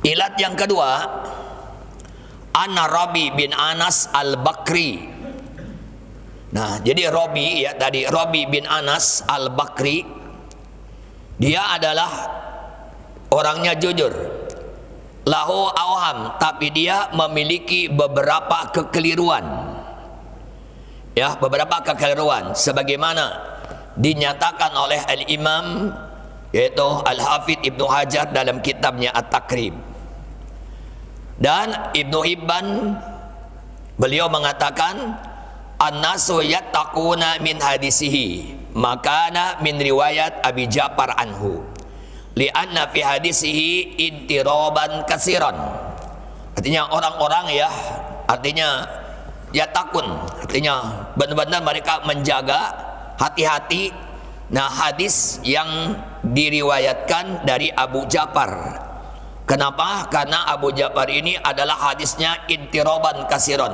Ilat yang kedua, Anna Rabi bin Anas al-Bakri. Nah, jadi Rabi ya tadi, Rabi bin Anas al-Bakri, dia adalah orangnya jujur. Lahu awham, tapi dia memiliki beberapa kekeliruan. Ya, beberapa kekeliruan sebagaimana dinyatakan oleh Al-Imam yaitu Al-Hafidh Ibnu Hajar dalam kitabnya At-Takrib. Dan Ibnu Hibban beliau mengatakan an-nasu yattaquna min hadisihi makana min riwayat Abi Ja'far anhu li'anna fi hadisihi intiraban kasiran. Artinya orang-orang ya, artinya yatakun, artinya benar-benar mereka menjaga hati-hati. Nah, hadis yang diriwayatkan dari Abu Ja'far. Kenapa? Karena Abu Ja'far ini adalah hadisnya intiraban kasiran.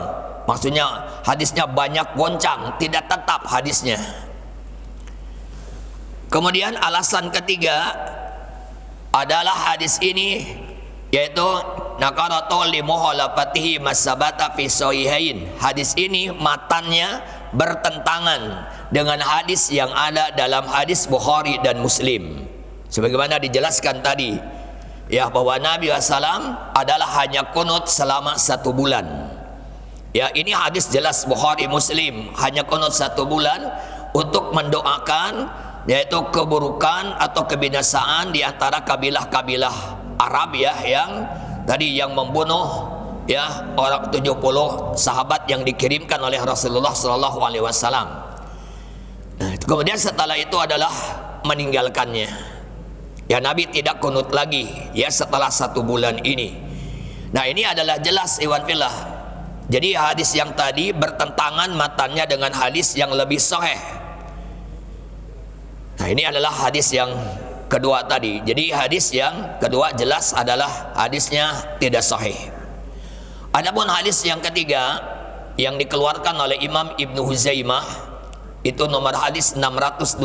Maksudnya hadisnya banyak goncang, tidak tetap hadisnya. Kemudian alasan ketiga adalah hadis ini yaitu nakaratu li muhalafatihi masabata fi sahihain. Hadis ini matannya bertentangan dengan hadis yang ada dalam hadis Bukhari dan Muslim. Sebagaimana dijelaskan tadi ya, bahwa Nabi SAW adalah hanya kunut selama 1 bulan. Ya, ini hadis jelas Bukhari Muslim, hanya kunut 1 bulan untuk mendoakan yaitu keburukan atau kebinasaan di antara kabilah-kabilah Arab ya, yang tadi yang membunuh ya orang 70 sahabat yang dikirimkan oleh Rasulullah SAW. Nah, kemudian setelah itu adalah meninggalkannya. Ya, Nabi tidak kunut lagi ya setelah 1 bulan ini. Nah, ini adalah jelas iwan fillah. Jadi hadis yang tadi bertentangan matannya dengan hadis yang lebih sahih. Nah, ini adalah hadis yang kedua tadi. Jadi hadis yang kedua jelas adalah hadisnya tidak sahih. Adapun hadis yang ketiga yang dikeluarkan oleh Imam Ibnu Huzaimah itu nomor hadis 620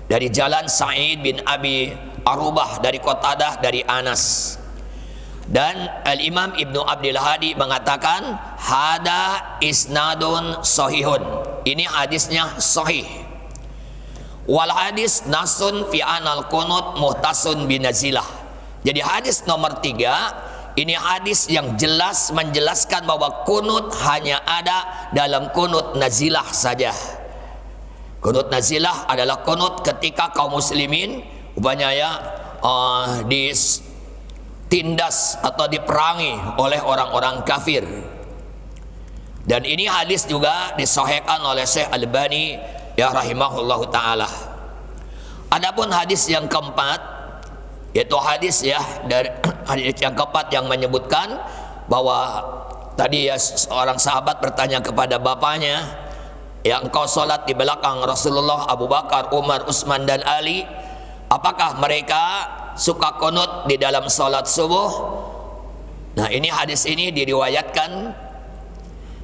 dari jalan Sa'id bin Abi Arubah dari Qatadah dari Anas. Dan Al-Imam Ibnu Abdul Hadi mengatakan hada isnadun sahihun. Ini hadisnya sahih. Wal hadis nasun fi anal kunut muhtasun binazilah. Jadi hadis nomor 3 ini hadis yang jelas menjelaskan bahwa kunut hanya ada dalam kunut nazilah saja. Kunut nazilah adalah kunut ketika kaum muslimin umpamanya ya ditindas atau diperangi oleh orang-orang kafir. Dan ini hadis juga disahihkan oleh Syekh Albani ya rahimahullahu ta'ala. Adapun hadis yang keempat yaitu hadis ya dari hadis yang keempat yang menyebutkan bahwa tadi ya seorang sahabat bertanya kepada bapaknya, ya engkau sholat di belakang Rasulullah, Abu Bakar, Umar, Utsman dan Ali, apakah mereka suka kunut di dalam sholat subuh? Nah, ini hadis ini diriwayatkan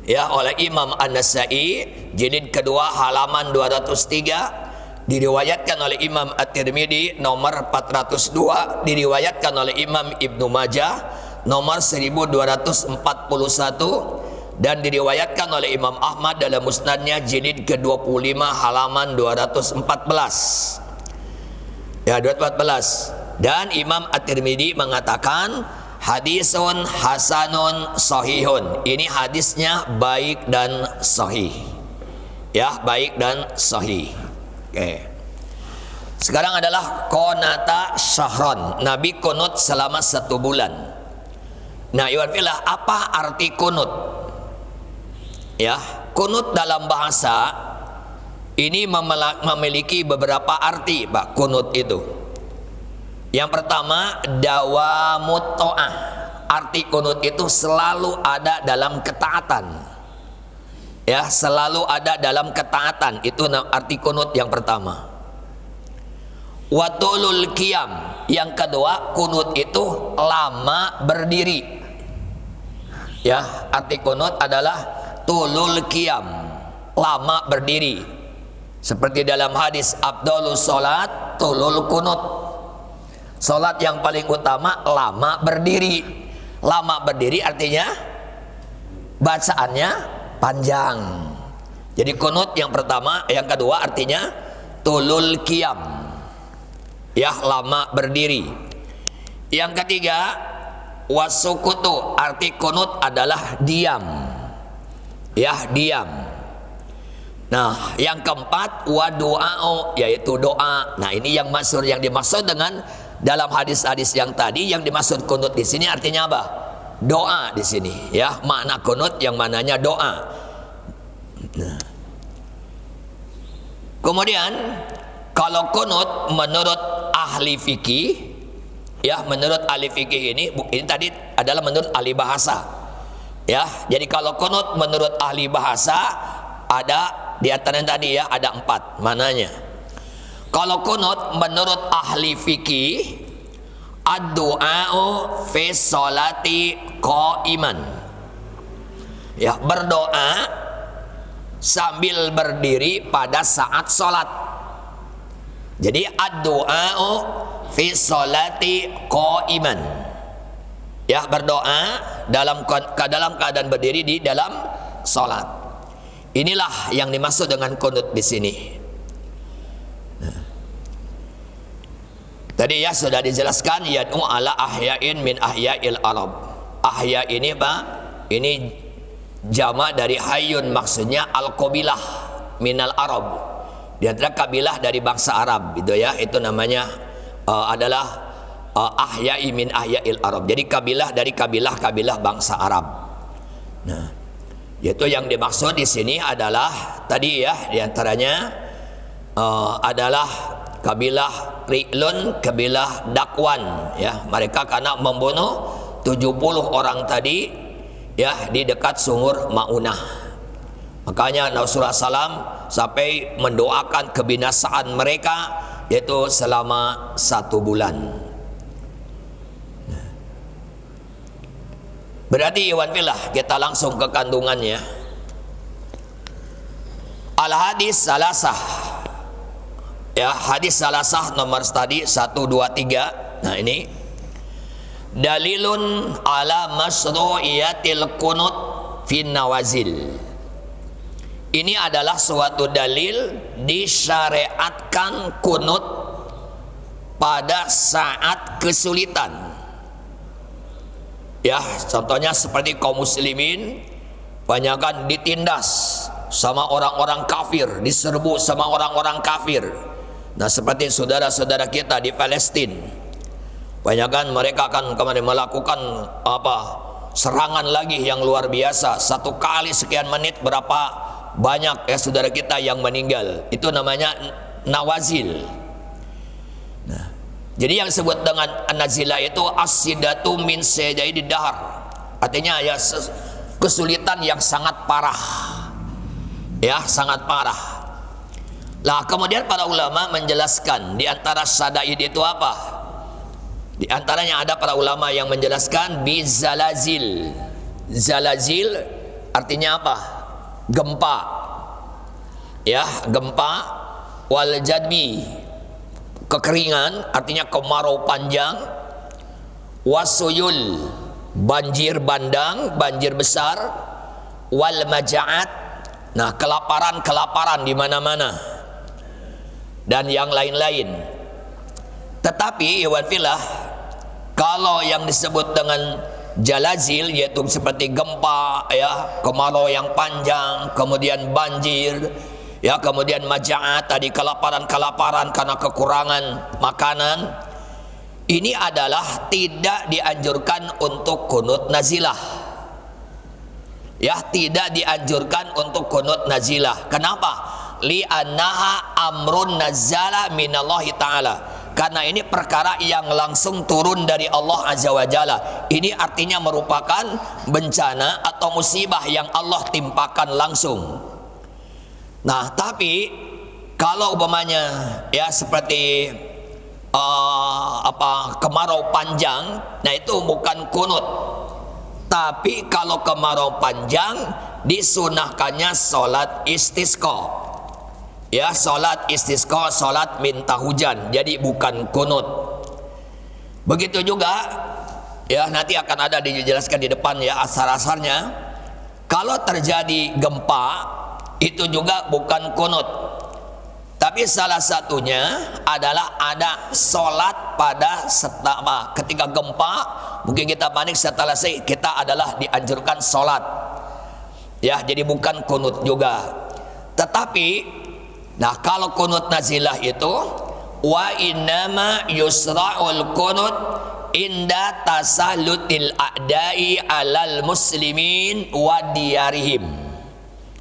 ya oleh Imam An-Nasa'i jilid kedua halaman 203, diriwayatkan oleh Imam At-Tirmidzi nomor 402, diriwayatkan oleh Imam Ibnu Majah nomor 1241, dan diriwayatkan oleh Imam Ahmad dalam musnadnya jilid ke-25 halaman 214 ya 214. Dan Imam At-Tirmidzi mengatakan hadisun hasanun sahihun. Ini hadisnya baik dan sahih. Ya, baik dan sahih. Oke. Sekarang adalah qanata syahron. Nabi kunut selama 1 bulan. Nah, iwan fillah, apa arti kunut? Ya, kunut dalam bahasa ini memiliki beberapa arti, Pak, kunut itu. Yang pertama, dawamut ta'ah. Arti kunut itu selalu ada dalam ketaatan. Ya, selalu ada dalam ketaatan. Itu arti kunut yang pertama. Watulul qiyam. Yang kedua, kunut itu lama berdiri. Ya, arti kunut adalah tulul qiyam, lama berdiri. Seperti dalam hadis afdhalus salat tulul kunut. Salat yang paling utama lama berdiri. Lama berdiri artinya bacaannya panjang. Jadi kunut yang pertama, yang kedua artinya tulul qiyam. Ya, lama berdiri. Yang ketiga wasukutu, arti kunut adalah diam. Ya, diam. Nah, yang keempat wadu'a'u, yaitu doa. Nah, ini yang masyhur, yang dimaksud dengan dalam hadis-hadis yang tadi, yang dimaksud kunut di sini artinya apa? Doa di sini, ya. Makna kunut yang mananya doa. Nah. Kemudian kalau kunut menurut ahli fikih, ya, menurut ahli fikih ini tadi adalah menurut ahli bahasa. Ya, jadi kalau kunut menurut ahli bahasa ada di antaranya tadi, ya, ada 4 mananya. Kalau kunut menurut ahli fikih, ad-du'a'u fi sholati qa'iman. Ya, berdoa sambil berdiri pada saat sholat. Jadi ad-du'a'u fi sholati qa'iman. Ya, berdoa dalam keadaan berdiri di dalam sholat. Inilah yang dimaksud dengan kunut di sini. Tadi ya sudah dijelaskan, yad'u ala ahya'in min ahya'il Arab. Ahya ini Pak, ini jamak dari hayyun, maksudnya al-qabilah minal Arab. Di antara kabilah dari bangsa Arab, gitu ya. Itu namanya adalah ahya'i min ahya'il Arab. Jadi kabilah dari kabilah-kabilah bangsa Arab. Nah, yaitu yang dimaksud di sini adalah tadi, ya, di antaranya adalah kabilah Ri'lun, kabilah Dakwan, ya. Mereka karena membunuh 70 orang tadi, ya, di dekat sumur Maunah. Makanya Rasulullah SAW sampai mendoakan kebinasaan mereka, yaitu selama 1 bulan. Berarti Iwan Filah, kita langsung ke kandungannya. Al-hadis salasah. Ya, hadis salasah nomor tadi 1, 2, 3. Nah, ini dalilun ala masyru'iyatil kunut fin nawazil. Ini adalah suatu dalil disyariatkan kunut pada saat kesulitan. Ya, contohnya seperti kaum muslimin banyakkan ditindas sama orang-orang kafir, diserbu sama orang-orang kafir. Nah, seperti saudara-saudara kita di Palestina, banyakkan mereka akan kemarin melakukan serangan lagi yang luar biasa. 1 kali sekian menit berapa banyak, ya, saudara kita yang meninggal. Itu namanya nawazil. Nah, jadi yang disebut dengan nazilah itu as-sidatu min sajaidi dahar. Artinya ya kesulitan yang sangat parah. Ya, sangat parah. Lah, kemudian para ulama menjelaskan di antara syadaid itu apa? Di antaranya ada para ulama yang menjelaskan bizalazil. Zalazil artinya apa? Gempa. Ya, gempa. Wal jadbi, kekeringan, artinya kemarau panjang. Wasuyul, banjir bandang, banjir besar. Wal maja'at, nah, kelaparan di mana-mana. Dan yang lain-lain. Tetapi Iwan Filah, kalau yang disebut dengan jalazil, yaitu seperti gempa, ya, kemarau yang panjang, kemudian banjir, ya, kemudian maja'at tadi, kelaparan karena kekurangan makanan, ini adalah tidak dianjurkan untuk kunut nazilah. Ya, tidak dianjurkan untuk kunut nazilah. Kenapa? Li'annaha amrun nazala minallahi ta'ala. Karena ini perkara yang langsung turun dari Allah Azza wa Jalla. Ini artinya merupakan bencana atau musibah yang Allah timpakan langsung. Nah, tapi kalau umpamanya, ya, seperti kemarau panjang, nah itu bukan kunut. Tapi kalau kemarau panjang, disunahkannya sholat istisqa. Ya, sholat istisqa, sholat minta hujan. Jadi bukan kunut. Begitu juga ya, nanti akan ada dijelaskan di depan ya asar-asarnya. Kalau terjadi gempa itu juga bukan kunut, tapi salah satunya adalah ada sholat pada ketika gempa. Mungkin kita panik, setelah kita adalah dianjurkan sholat ya, jadi bukan kunut juga. Tetapi nah, kalau kunut nazilah itu wa innama yusra'ul kunut inda tasallutil a'da'i alal muslimin wa diyarihim.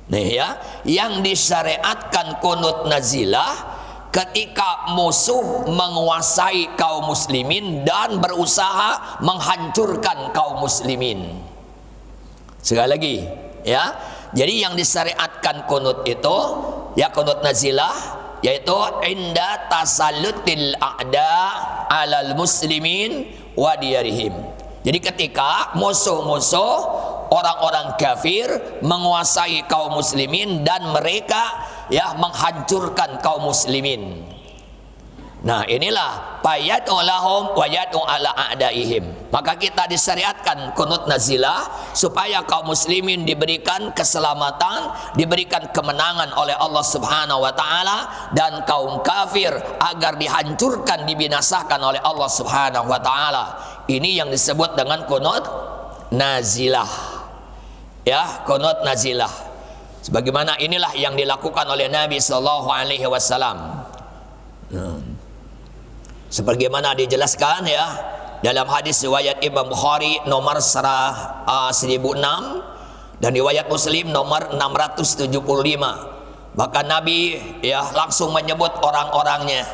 Nih ya, yang disyariatkan kunut nazilah ketika musuh menguasai kaum muslimin dan berusaha menghancurkan kaum muslimin. Sekali lagi ya, jadi yang disyariatkan kunut itu ya kunut nazilah, yaitu inda tasallutil a'da alal muslimin wa diyarihim. Jadi ketika musuh-musuh orang-orang kafir menguasai kaum muslimin dan mereka ya menghancurkan kaum muslimin. Nah, inilah payad'u lahum wa yad'u ala a'daihim. Maka kita disyariatkan kunut nazilah supaya kaum muslimin diberikan keselamatan, diberikan kemenangan oleh Allah Subhanahu wa taala, dan kaum kafir agar dihancurkan, dibinasakan oleh Allah Subhanahu wa taala. Ini yang disebut dengan kunut nazilah. Ya, kunut nazilah. Sebagaimana inilah yang dilakukan oleh Nabi sallallahu alaihi wasallam. Sebagaimana dijelaskan ya dalam hadis riwayat Imam Bukhari nomor 1006 dan riwayat Muslim nomor 675. Bahkan Nabi ya langsung menyebut orang-orangnya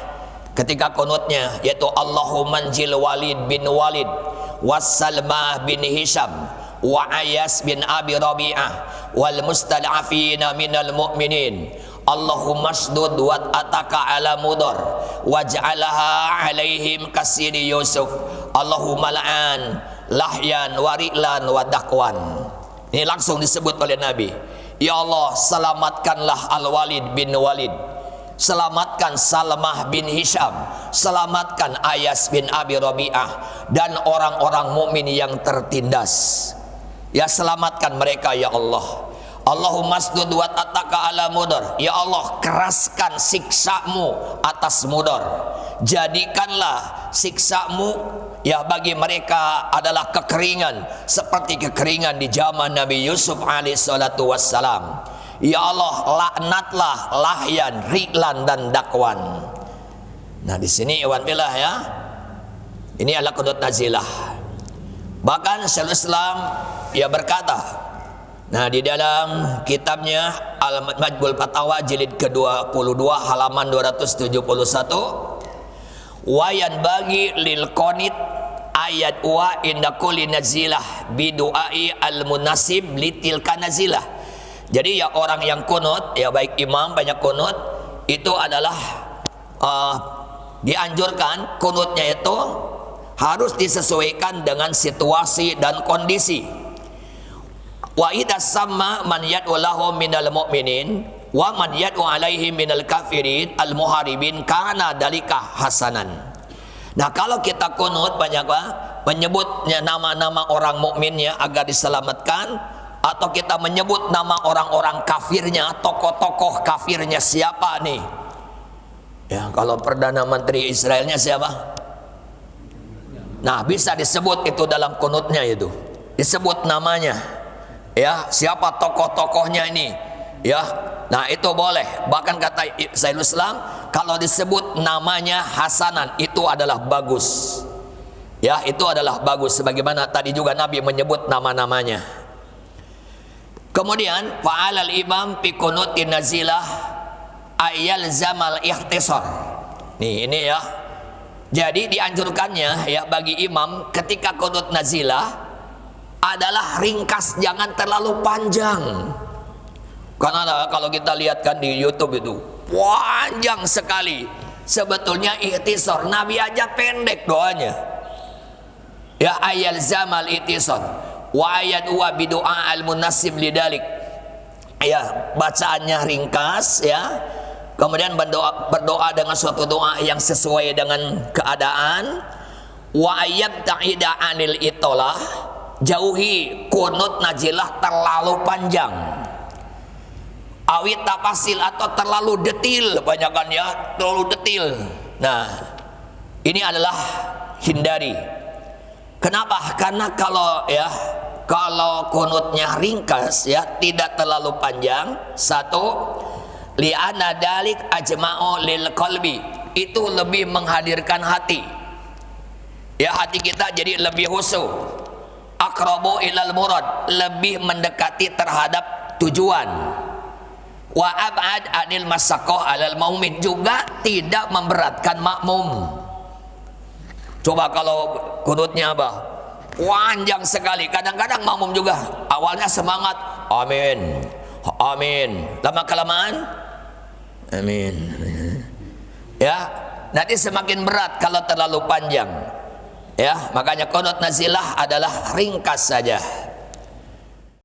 ketika kunutnya, yaitu Allahumma anjil Walid bin Walid wassalmah bin Hisham wa Ayas bin Abi Rabi'ah wal mustad'afina minal mu'minin. Allahumma shdud wat ataka ala mudar waj'alaha alaihim kasiri Yusuf. Allahumma la'an lahyan wari'lan wa dakwan. Ini langsung disebut oleh Nabi. Ya Allah, selamatkanlah Al-Walid bin Walid, selamatkan Salmah bin Hisham, selamatkan Ayas bin Abi Rabi'ah dan orang-orang mukmin yang tertindas. Ya, selamatkan mereka ya Allah. Allahumma sdud wa ataka ala mudar. Ya Allah, keraskan siksamu atas mudar. Jadikanlah siksamu ya bagi mereka adalah kekeringan seperti kekeringan di zaman Nabi Yusuf alaihi salatu wassalam. Ya Allah, laknatlah Lahyan, Ri'lan dan Dakwan. Nah, di sini iwan billah ya. Ini adalah kunut nazilah. Bahkan Syekhul Islam ia berkata, nah di dalam kitabnya Al-Majmul Fatawa jilid ke-22 halaman 271, wayan bagi lil qanit ayat wa inda kulli nazilah biduai al-munasib litilka nazilah. Jadi ya orang yang kunut, ya baik imam banyak kunut, itu adalah dianjurkan kunutnya itu harus disesuaikan dengan situasi dan kondisi. Wa idza samma man yad'u lahum minal mu'minin wa man yad'u alaihim minal kafirin al muharibin kana dalika hasanan. Nah, kalau kita kunut banyak menyebutnya nama-nama orang mukminnya agar diselamatkan, atau kita menyebut nama orang-orang kafirnya, tokoh-tokoh kafirnya siapa nih? Ya, kalau Perdana Menteri Israelnya siapa? Nah, bisa disebut itu dalam kunutnya, itu disebut namanya. Ya, siapa tokoh-tokohnya ini? Ya, nah itu boleh. Bahkan kata Syekhul Islam, kalau disebut namanya hasanan itu adalah bagus. Ya, itu adalah bagus. Sebagaimana tadi juga Nabi menyebut nama-namanya. Kemudian fa'alal imam fi kunutin nazilah ayal zamal ikhtisar. Nih, ini ya. Jadi dianjurkannya ya bagi imam ketika kunut nazilah adalah ringkas, jangan terlalu panjang. Karena kalau kita lihat kan di YouTube itu panjang sekali. Sebetulnya ikhtisar, Nabi aja pendek doanya. Ya ayal zamal ikhtisar wa ayat wa bidu'a al munasib lidalik. Ya, bacaannya ringkas ya. Kemudian berdoa dengan suatu doa yang sesuai dengan keadaan. wa ayyabta'ida 'anil itolah, jauhi kunut nazilah terlalu panjang, awit tafasil atau terlalu detil, banyakan ya terlalu detil. Nah, ini adalah hindari. Kenapa? Karena kalau kunutnya ringkas ya, tidak terlalu panjang. Satu, li'anna dalik ajma'u lil qalbi, itu lebih menghadirkan hati. Ya, hati kita jadi lebih khusyuk. Aqrabu ilal murad, lebih mendekati terhadap tujuan. Wa ab'ad anil masaqah alal maumin, juga tidak memberatkan makmum. Coba kalau kunutnya apa? Panjang sekali. Kadang-kadang makmum juga awalnya semangat, amin, amin. Lama kelamaan, amin. Ya, nanti semakin berat kalau terlalu panjang. Ya, makanya kunut nazilah adalah ringkas saja.